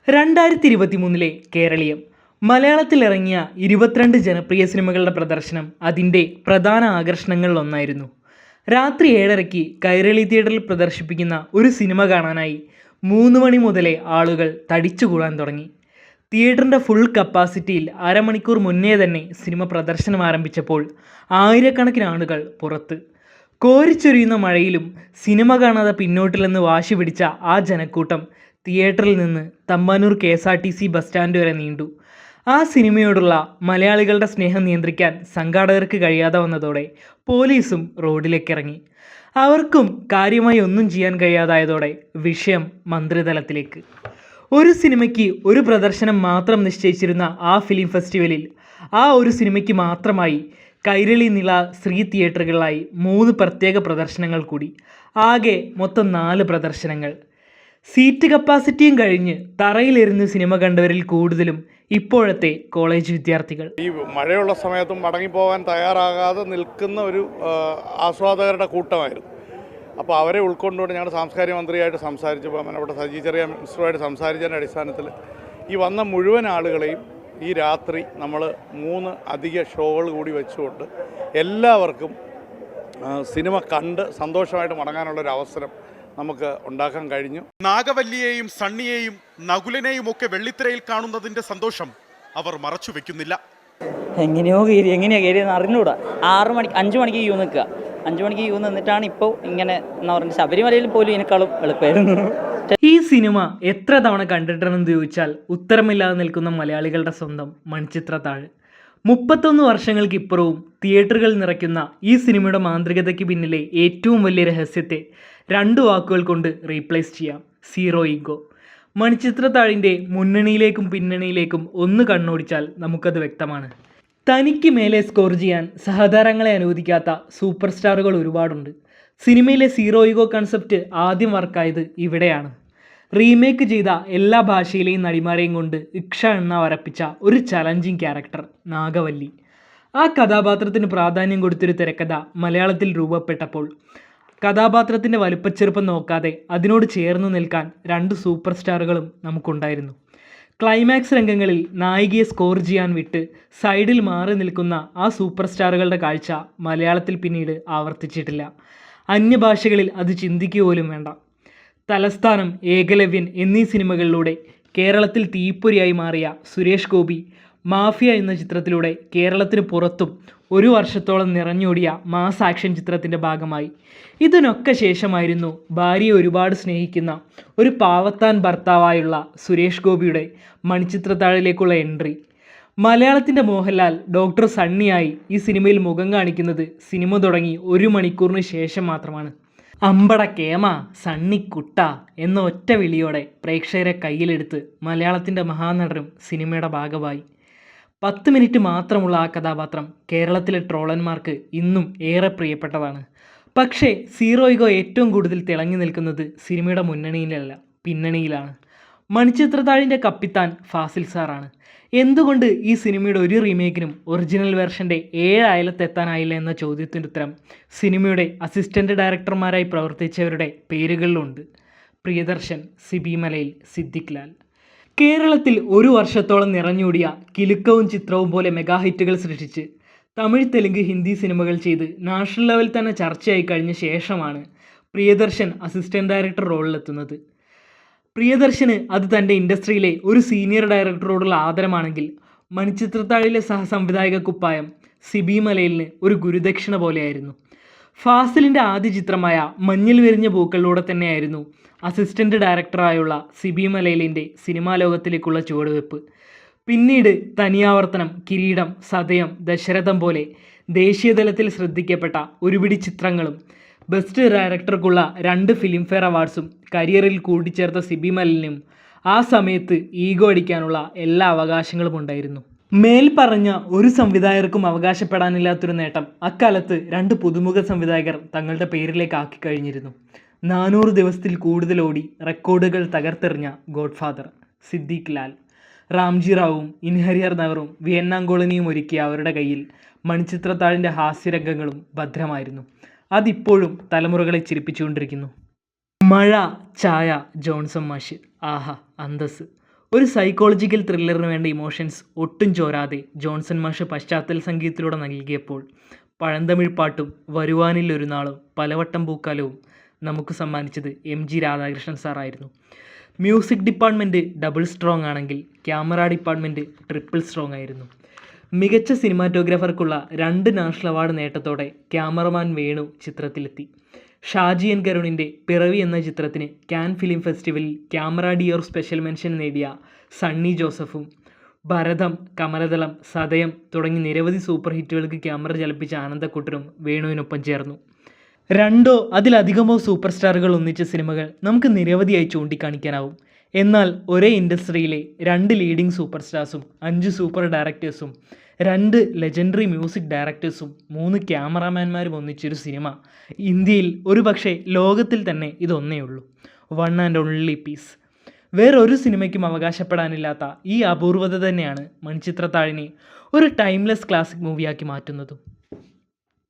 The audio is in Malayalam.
2023 കേരളീയം മലയാളത്തിൽ ഇറങ്ങിയ 22 ജനപ്രിയ സിനിമകളുടെ പ്രദർശനം അതിൻ്റെ പ്രധാന ആകർഷണങ്ങളിലൊന്നായിരുന്നു. രാത്രി 7:30 കൈരളി തിയേറ്ററിൽ പ്രദർശിപ്പിക്കുന്ന ഒരു സിനിമ കാണാനായി 3 മണി മുതലേ ആളുകൾ തടിച്ചുകൂടാൻ തുടങ്ങി. തിയേറ്ററിൻ്റെ ഫുൾ കപ്പാസിറ്റിയിൽ അരമണിക്കൂർ മുന്നേ തന്നെ സിനിമ പ്രദർശനം ആരംഭിച്ചപ്പോൾ ആയിരക്കണക്കിന് ആളുകൾ പുറത്ത്. കോരിച്ചൊരിയുന്ന മഴയിലും സിനിമ കാണാതെ പിന്നോട്ടില്ലെന്ന് വാശി പിടിച്ച ആ ജനക്കൂട്ടം തിയേറ്ററിൽ നിന്ന് തമ്പാനൂർ KSRTC ബസ് സ്റ്റാൻഡ് വരെ നീണ്ടു. ആ സിനിമയോടുള്ള മലയാളികളുടെ സ്നേഹം നിയന്ത്രിക്കാൻ സംഘാടകർക്ക് കഴിയാതെ വന്നതോടെ പോലീസും റോഡിലേക്കിറങ്ങി. അവർക്കും കാര്യമായി ഒന്നും ചെയ്യാൻ കഴിയാതായതോടെ വിഷയം മന്ത്രിതലത്തിലേക്ക്. ഒരു സിനിമയ്ക്ക് ഒരു പ്രദർശനം മാത്രം നിശ്ചയിച്ചിരുന്ന ആ ഫിലിം ഫെസ്റ്റിവലിൽ ആ ഒരു സിനിമയ്ക്ക് മാത്രമായി കൈരളി, നിള, ശ്രീ തിയേറ്ററുകളിലായി 3 പ്രത്യേക പ്രദർശനങ്ങൾ കൂടി. ആകെ മൊത്തം 4 പ്രദർശനങ്ങൾ. സീറ്റ് കപ്പാസിറ്റിയും കഴിഞ്ഞ് തറയിലിരുന്ന് സിനിമ കണ്ടവരിൽ കൂടുതലും ഇപ്പോഴത്തെ കോളേജ് വിദ്യാർത്ഥികൾ. ഈ മഴയുള്ള സമയത്തും മടങ്ങിപ്പോകാൻ തയ്യാറാകാതെ നിൽക്കുന്ന ഒരു ആസ്വാദകരുടെ കൂട്ടമായിരുന്നു. അപ്പോൾ അവരെ ഉൾക്കൊണ്ടുകൊണ്ട് ഞങ്ങൾ സാംസ്കാരിക മന്ത്രിയായിട്ട് സംസാരിച്ചപ്പോൾ അവിടെ സജി ചെറിയ മിനിസ്റ്ററുമായിട്ട് സംസാരിച്ചതിൻ്റെ അടിസ്ഥാനത്തിൽ ഈ വന്ന മുഴുവൻ ആളുകളെയും ഈ രാത്രി നമ്മൾ 3 അധിക ഷോകൾ കൂടി വെച്ചുകൊണ്ട് എല്ലാവർക്കും സിനിമ കണ്ട് സന്തോഷമായിട്ട് മടങ്ങാനുള്ളൊരു അവസരം നമുക്ക് ഉണ്ടാക്കാൻ കഴിഞ്ഞു. നാഗവല്ലിയെയും സണ്ണിയെയും നകുലനെയും ഒക്കെ വെള്ളിത്തിരയിൽ കാണുന്നതിൻ്റെ സന്തോഷം അവർ മറച്ചു വെക്കുന്നില്ല. എങ്ങനെയാ കയറിയെന്ന് അറിഞ്ഞൂടാ. 5 മണിക്ക് ക്യൂ നിൽക്കുക. 5 മണിക്ക് ക്യൂ നിന്നിട്ടാണ് ഇപ്പോൾ ഇങ്ങനെ എന്താ പറയുക, ശബരിമലയിൽ പോലും ഇതിനേക്കാളും എളുപ്പമായിരുന്നു. ഈ സിനിമ എത്ര തവണ കണ്ടിട്ടുണ്ടെന്ന് ചോദിച്ചാൽ ഉത്തരമില്ലാതെ നിൽക്കുന്ന മലയാളികളുടെ സ്വന്തം മണിച്ചിത്രത്താഴ്. 31 വർഷങ്ങൾക്ക് ഇപ്പുറവും തിയേറ്ററുകൾ നിറയ്ക്കുന്ന ഈ സിനിമയുടെ മാന്ത്രികതയ്ക്ക് പിന്നിലെ ഏറ്റവും വലിയ രഹസ്യത്തെ 2 വാക്കുകൾ കൊണ്ട് റീപ്ലേസ് ചെയ്യാം: സീറോ ഈഗോ. മണിച്ചിത്രത്താഴിൻ്റെ മുന്നണിയിലേക്കും പിന്നണിയിലേക്കും ഒന്ന് കണ്ണോടിച്ചാൽ നമുക്കത് വ്യക്തമാണ്. തനിക്ക് മേലെ സ്കോർ ചെയ്യാൻ സഹതാരങ്ങളെ അനുവദിക്കാത്ത സൂപ്പർ സ്റ്റാറുകൾ ഒരുപാടുണ്ട്. സിനിമയിലെ സീറോ ഈഗോ കൺസെപ്റ്റ് ആദ്യം വർക്കായത് ഇവിടെയാണ്. റീമേക്ക് ചെയ്ത എല്ലാ ഭാഷയിലെയും നടിമാരെയും കൊണ്ട് ഇക്ഷ എണ്ണ വരപ്പിച്ച ഒരു ചലഞ്ചിങ് ക്യാരക്ടർ നാഗവല്ലി. ആ കഥാപാത്രത്തിന് പ്രാധാന്യം കൊടുത്തൊരു തിരക്കഥ മലയാളത്തിൽ രൂപപ്പെട്ടപ്പോൾ കഥാപാത്രത്തിൻ്റെ വലുപ്പച്ചെറുപ്പം നോക്കാതെ അതിനോട് ചേർന്ന് നിൽക്കാൻ 2 സൂപ്പർ സ്റ്റാറുകളും നമുക്കുണ്ടായിരുന്നു. ക്ലൈമാക്സ് രംഗങ്ങളിൽ നായികയെ സ്കോർ ചെയ്യാൻ വിട്ട് സൈഡിൽ മാറി നിൽക്കുന്ന ആ സൂപ്പർ സ്റ്റാറുകളുടെ കാഴ്ച മലയാളത്തിൽ പിന്നീട് ആവർത്തിച്ചിട്ടില്ല. അന്യഭാഷകളിൽ അത് ചിന്തിക്കുക പോലും വേണ്ട. തലസ്ഥാനം, ഏകലവ്യൻ എന്നീ സിനിമകളിലൂടെ കേരളത്തിൽ തീപ്പൊരിയായി മാറിയ സുരേഷ് ഗോപി മാഫിയ എന്ന ചിത്രത്തിലൂടെ കേരളത്തിന് പുറത്തും 1 വർഷത്തോളം നിറഞ്ഞോടിയ മാസ് ആക്ഷൻ ചിത്രത്തിൻ്റെ ഭാഗമായി. ഇതിനൊക്കെ ശേഷമായിരുന്നു ഭാര്യയെ ഒരുപാട് സ്നേഹിക്കുന്ന ഒരു പാവത്താൻ ഭർത്താവായുള്ള സുരേഷ് ഗോപിയുടെ മണിച്ചിത്രത്താഴിലേക്കുള്ള എൻട്രി. മലയാളത്തിൻ്റെ മോഹൻലാൽ ഡോക്ടർ സണ്ണിയായി ഈ സിനിമയിൽ മുഖം കാണിക്കുന്നത് സിനിമ തുടങ്ങി 1 മണിക്കൂറിന് ശേഷം മാത്രമാണ്. അമ്പട കേമ സണ്ണിക്കുട്ട എന്ന ഒറ്റ വിളിയോടെ പ്രേക്ഷകരെ കയ്യിലെടുത്ത് മലയാളത്തിൻ്റെ മഹാനടനും സിനിമയുടെ ഭാഗമായി. 10 മിനിറ്റ് മാത്രമുള്ള ആ കഥാപാത്രം കേരളത്തിലെ ട്രോളന്മാർക്ക് ഇന്നും ഏറെ പ്രിയപ്പെട്ടതാണ്. പക്ഷേ സീറോ ഈഗോ ഏറ്റവും കൂടുതൽ തിളങ്ങി നിൽക്കുന്നത് സിനിമയുടെ മുന്നണിയിലല്ല, പിന്നണിയിലാണ്. മണിച്ചിത്രത്താഴിൻ്റെ കപ്പിത്താൻ ഫാസിൽ സാറാണ്. എന്തുകൊണ്ട് ഈ സിനിമയുടെ ഒരു റീമേക്കിനും ഒറിജിനൽ വേർഷൻ്റെ 7 അയലത്തെത്താനായില്ല എന്ന ചോദ്യത്തിൻ്റെ ഉത്തരം സിനിമയുടെ അസിസ്റ്റൻ്റ് ഡയറക്ടർമാരായി പ്രവർത്തിച്ചവരുടെ പേരുകളിലുണ്ട്: പ്രിയദർശൻ, സിബി മലയിൽ, സിദ്ദിഖ് ലാൽ. കേരളത്തിൽ 1 വർഷത്തോളം നിറഞ്ഞൂടിയ കിലുക്കവും ചിത്രവും പോലെ മെഗാ ഹിറ്റുകൾ സൃഷ്ടിച്ച് തമിഴ്, തെലുങ്ക്, ഹിന്ദി സിനിമകൾ ചെയ്ത് നാഷണൽ ലെവൽ തന്നെ ചർച്ചയായി കഴിഞ്ഞ ശേഷമാണ് പ്രിയദർശൻ അസിസ്റ്റൻ്റ് ഡയറക്ടർ റോളിലെത്തുന്നത്. പ്രിയദർശന് അത് തൻ്റെ ഇൻഡസ്ട്രിയിലെ ഒരു സീനിയർ ഡയറക്ടറോടുള്ള ആദരമാണെങ്കിൽ മണിച്ചിത്രത്താഴിലെ സഹസംവിധായക കുപ്പായം സിബി മലയിലിന് ഒരു ഗുരുദക്ഷിണ പോലെയായിരുന്നു. ഫാസിലിൻ്റെ ആദ്യ ചിത്രമായ മഞ്ഞിൽ വിരിഞ്ഞ പൂക്കളിലൂടെ തന്നെയായിരുന്നു അസിസ്റ്റൻ്റ് ഡയറക്ടറായുള്ള സിബി മലയിലിൻ്റെ സിനിമാ ലോകത്തിലേക്കുള്ള ചുവടുവെപ്പ്. പിന്നീട് തനിയാവർത്തനം, കിരീടം, സതയം, ദശരഥം പോലെ ദേശീയതലത്തിൽ ശ്രദ്ധിക്കപ്പെട്ട ഒരുപിടി ചിത്രങ്ങളും ബെസ്റ്റ് ഡയറക്ടർക്കുള്ള 2 ഫിലിംഫെയർ അവാർഡ്സും കരിയറിൽ കൂട്ടിച്ചേർത്ത സിബി മലയിലിനും ആ സമയത്ത് ഈഗോ അടിക്കാനുള്ള എല്ലാ അവകാശങ്ങളും ഉണ്ടായിരുന്നു. മേൽപ്പറഞ്ഞ ഒരു സംവിധായകർക്കും അവകാശപ്പെടാനില്ലാത്തൊരു നേട്ടം അക്കാലത്ത് 2 പുതുമുഖ സംവിധായകർ തങ്ങളുടെ പേരിലേക്ക് ആക്കി കഴിഞ്ഞിരുന്നു. 400 ദിവസത്തിൽ കൂടുതൽ ഓടി റെക്കോർഡുകൾ തകർത്തെറിഞ്ഞ ഗോഡ്ഫാദർ സിദ്ദിഖ് ലാൽ. റാംജി റാവുവും ഇൻഹരിയർ നഗറും വിയറ്റ്നാം കോളനിയും ഒരുക്കിയ അവരുടെ കയ്യിൽ മണിച്ചിത്രത്താഴിൻ്റെ ഹാസ്യരംഗങ്ങളും ഭദ്രമായിരുന്നു. അതിപ്പോഴും തലമുറകളെ ചിരിപ്പിച്ചുകൊണ്ടിരിക്കുന്നു. മഴ, ചായ, ജോൺസൺ മാഷ്, ആഹാ അന്തസ്. ഒരു സൈക്കോളജിക്കൽ ത്രില്ലറിന് വേണ്ട ഇമോഷൻസ് ഒട്ടും ചോരാതെ ജോൺസൺ മാഷ് പശ്ചാത്തല സംഗീതത്തിലൂടെ നൽകിയപ്പോൾ പഴന്തമിഴ് പാട്ടും വരുവാനിൽ ഒരു നാളും പലവട്ടം പൂക്കാലവും നമുക്ക് സമ്മാനിച്ചത് MG രാധാകൃഷ്ണൻ സാറായിരുന്നു. മ്യൂസിക് ഡിപ്പാർട്ട്മെൻറ്റ് ഡബിൾ സ്ട്രോങ് ആണെങ്കിൽ ക്യാമറ ഡിപ്പാർട്ട്മെൻറ്റ് ട്രിപ്പിൾ സ്ട്രോങ് ആയിരുന്നു. മികച്ച സിനിമാറ്റോഗ്രാഫർക്കുള്ള 2 നാഷണൽ അവാർഡ് നേട്ടത്തോടെ ക്യാമറമാൻ വേണു ചിത്രത്തിലെത്തി. ഷാജി എൻ കരുണിൻ്റെ പിറവി എന്ന ചിത്രത്തിന് കാൻ ഫിലിം ഫെസ്റ്റിവലിൽ ക്യാമറ ഡിയോർ സ്പെഷ്യൽ മെൻഷൻ നേടിയ സണ്ണി ജോസഫും ഭരതം, കമലദളം, സതയം തുടങ്ങി നിരവധി സൂപ്പർ ഹിറ്റുകൾക്ക് ക്യാമറ ചലിപ്പിച്ച ആനന്ദക്കുട്ടനും വേണുവിനൊപ്പം ചേർന്നു. 2 അതിലധികമോ സൂപ്പർ സ്റ്റാറുകൾ ഒന്നിച്ച സിനിമകൾ നമുക്ക് നിരവധിയായി ചൂണ്ടിക്കാണിക്കാനാവും. എന്നാൽ ഒരേ ഇൻഡസ്ട്രിയിലെ 2 ലീഡിംഗ് സൂപ്പർ സ്റ്റാർസും 5 സൂപ്പർ ഡയറക്ടേഴ്സും 2 ലെജൻഡറി മ്യൂസിക് ഡയറക്ടേഴ്സും 3 ക്യാമറാമാൻമാരും ഒന്നിച്ചൊരു സിനിമ ഇന്ത്യയിൽ, ഒരുപക്ഷെ ലോകത്തിൽ തന്നെ ഇതൊന്നേ ഉള്ളൂ. One and only piece. വേറൊരു സിനിമയ്ക്കും അവകാശപ്പെടാനില്ലാത്ത ഈ അപൂർവത തന്നെയാണ് മണിച്ചിത്രത്താഴിനെ ഒരു ടൈംലെസ് ക്ലാസിക് മൂവിയാക്കി മാറ്റുന്നതും.